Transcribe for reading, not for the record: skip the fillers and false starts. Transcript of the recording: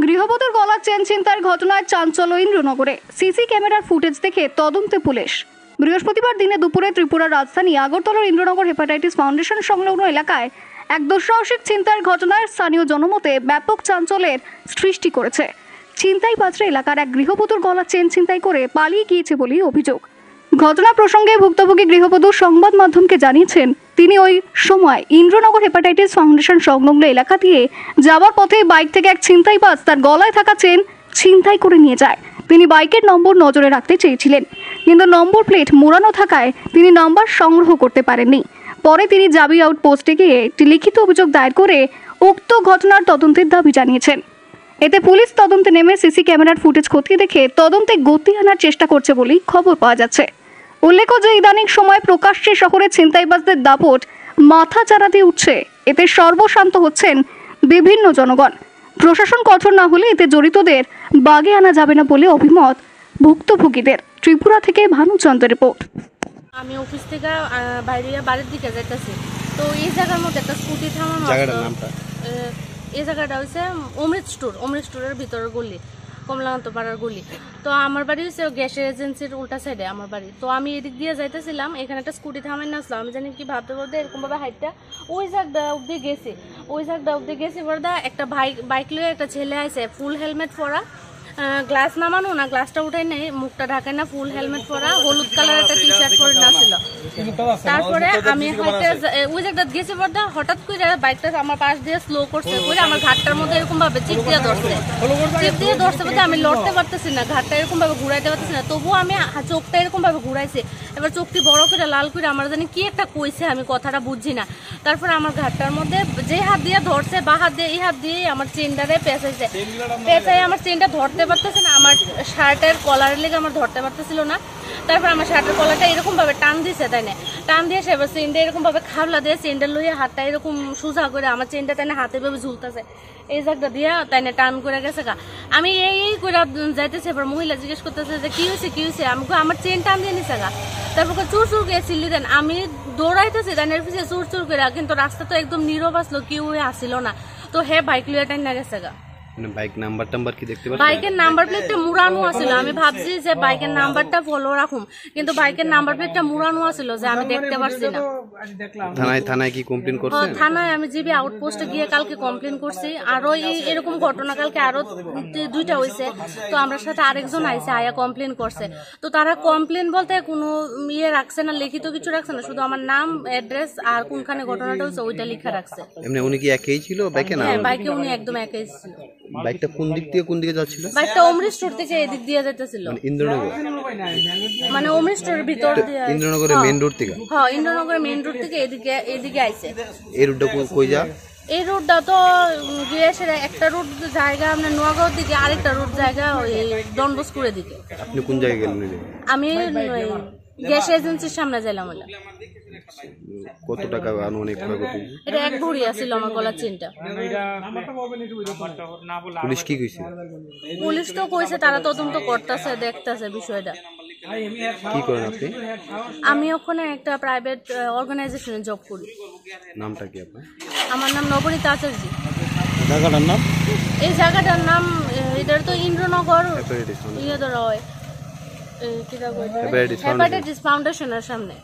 গৃহবধূর গলার চেন ছিনতাইয়ের ঘটনায় চাঞ্চল্য ইন্দ্রনগরে। সিসি ক্যামেরার ফুটেজ দেখে তদন্তে পুলিশ। বৃহস্পতিবার দিনে দুপুরে ত্রিপুরার রাজধানী আগরতলার ইন্দ্রনগর হেপাটাইটিস ফাউন্ডেশন সংলগ্ন এলাকায় এক দুঃসাহসিক ছিনতাইয়ের ঘটনায় স্থানীয় জনমতে ব্যাপক চাঞ্চল্যের সৃষ্টি করেছে। ছিনতাইবাজরা এলাকার এক গৃহবধূর গলার চেন ছিনতাই করে পালিয়ে গিয়েছে বলেই অভিযোগ। ঘটনা প্রসঙ্গে ভুক্তভোগী গৃহবধূ সংবাদ মাধ্যমকে জানিয়েছেন, তিনি ওই সময় ইন্দ্রনগর হেপাটাইটিস ফাউন্ডেশন সংলগ্ন এলাকা দিয়ে যাওয়ার পথে বাইক থেকে এক ছিনতাইবাজ তার গলায় থাকা চেন ছিনতাই করে নিয়ে যায়। তিনি বাইকের নম্বর নজরে রাখতে চেয়েছিলেন, কিন্তু নম্বর প্লেট মোড়ানো থাকায় তিনি নম্বর সংগ্রহ করতে পারেননি। পরে তিনি জাবি আউটপোস্টে গিয়ে একটি লিখিত অভিযোগ দায়ের করে উক্ত ঘটনার তদন্তের দাবি জানিয়েছেন। এতে পুলিশ তদন্তে নেমে সিসি ক্যামেরার ফুটেজ খতিয়ে দেখে তদন্তে গতি আনার চেষ্টা করছে বলেই খবর পাওয়া যাচ্ছে। উল্লেখ্য যে ইদানিং সময় প্রকাশ্যে শহরে ছিনতাইবাজদের দাপট মাথা চাড়া দিয়ে উঠছে। এতে সর্বশান্ত হচ্ছেন বিভিন্ন জনগণ। প্রশাসন কঠোর না হলে এতে জড়িতদের বাগে আনা যাবে না বলে অভিমত ভুক্তভোগীদের। ত্রিপুরা থেকে ভানুচন্দ্র রিপোর্ট। আমি অফিস থেকে বাড়ির দিকে যাইতেছি, তো এই জায়গার মধ্যে একটা স্কুটি থামানো। এই জায়গাটা হচ্ছে অমৃত স্টোরের ভিতরের গলি, কমলাকান্ত পাড়ার গলি। তো আমার বাড়ি হচ্ছে গ্যাসের এজেন্সির উল্টা সাইডে আমার বাড়ি। তো আমি এদিক দিয়ে যাইতেছিলাম, এখানে একটা স্কুটি থামাই না আসলাম। আমি জানি কি ভাবতে ভাবতে এরকমভাবে হাইটটা ওই জায়গাটা অব্দি গেছি বলদা একটা বাইক লিয়ে একটা ছেলে আছে, ফুল হেলমেট পরা, গ্লাস নামানো না, গ্লাসটা উঠাই নাই, মুখটা ঢাকায় না, ফুল হেলমেট পরা, হলুদ কালার একটা টি শার্ট পরে না ছিল। তারপরে আমি ওই জায়গাটা গেছি বলদা হঠাৎ করে বাইকটা আমার পাশ দিয়ে স্লো করছে, করে আমার ঘাটটার মধ্যে এরকম ভাবে চিপ দিয়ে ধরছে বলতে আমি লড়তে পারতেছি না, ঘাটটা এরকম ভাবে ঘুরাইতে পারতেছি না। তবুও আমি চোখটা এরকম ভাবে ঘুরাইছি। এবার চোখটি বড় করে লাল করে আমার জানি কি একটা কইছে, আমি কথাটা বুঝছি না। তারপরে আমার ঘাটটার মধ্যে যে হাত দিয়ে ধরছে, বা হাত দিয়ে এই হাত দিয়ে আমার চেনটারে পেঁচাই আমার চেনটা ধরতে পারতেছে না, আমার শার্টের কলারের লেগে আমার ধরতে পারতেছিল না। তারপর আমার শার্টের কলারটা এরকম ভাবে টান দিছে, তাই না, টান দিয়ে সে এবার চেনটা এরকম ভাবে খাবলা দিয়ে চেনটা লইয়া হাতটা এরকম সোজা করে আমার চেনটা তাই না হাতে ভাবে ঝুলতেছে, এই জায়গাটা দিয়া তাই না টান করে গেছে গা। আমি এই করে যাইতেছি, এবার মহিলা জিজ্ঞেস করতেছে যে কি হয়েছে, আমি আমার চেন টান দিয়ে নিছে গা। তারপর চুর করে চিল্লি দেন, আমি দৌড়াইতেছি দানের পিছিয়ে চুর করে, কিন্তু রাস্তা তো একদম নীরব আসলো, কেউ আসিল না। তো হ্যাঁ বাইক লইয়া টাইন না গেছে গা। বাইকের নাম্বার প্লেটটা মুড়ানো আছিল, আমি ভাবছি যে বাইকের নাম্বারটা ফলো রাখুম, কিন্তু বাইকের নাম্বার প্লেটটা মুড়ানো আছিল যে আমি দেখতে পারছি না। থানায় কি কমপ্লেইন করছেন? থানায় আমি জিবি আউটপোস্টে গিয়ে কালকে কমপ্লেইন করছি। আরো এরকম ঘটনা কালকে আরো 2টা হয়েছে। তো আমরা সাথে আরেকজন আইছে, আয়া কমপ্লেইন করছে। তো তারা কমপ্লেইন বলতে কোনো রাখছে না, লিখিত কিছু রাখছে না, শুধু আমার নাম, অ্যাড্রেস আর কোনখানে ঘটনাটা হয়েছে ওইটা লেখা রাখছে। এমনি উনি কি একই ছিল বাইকে? না, হ্যাঁ বাইকে উনি একদম একই ছিল। বাইকটা কোন দিক থেকে কোন দিকে যাচ্ছিল? বাইকটা অমৃত স্টোর থেকে এদিক দিয়ে যাইতেছিল, ইন্দ্রনগর মানে অমৃত স্টোরের ভিতর দিয়ে। ইন্দ্রনগরের মেইন রোড থেকে? হ্যাঁ ইন্দ্রনগরের মেইন রোড থেকে এদিকে আইছে। এই রোডটা কই যা? এই রোডটা তো গ্যাসের একটা রোড জায়গা আপনার নোয়াগাঁওর দিকে, আরেকটা রোড জায়গা ওই ডনবস্কুরের দিকে। আপনি কোন জায়গায় গেলেন? আমি গ্যাস এজেন্সির সামনে যাইলাম। কত টাকা আনুমানিক ক্ষয়ক্ষতি? এটা 1 ভরি আছিল আমার গলার চেনটা। পুলিশ কি কইছে? পুলিশ তো কইছে তারা তদন্ত করতেছে, দেখতেছে বিষয়টা। কি করেন আপনি? আমি ওখানে একটা প্রাইভেট অর্গানাইজেশনে জব করি। নামটা কি আপনার? আমার নাম নবনীতা আচার্য। জায়গাটার নাম? এই জায়গাটার নাম এটার তো ইন্দ্রনগর হেপাটাইটিস ফাউন্ডেশনের সামনে।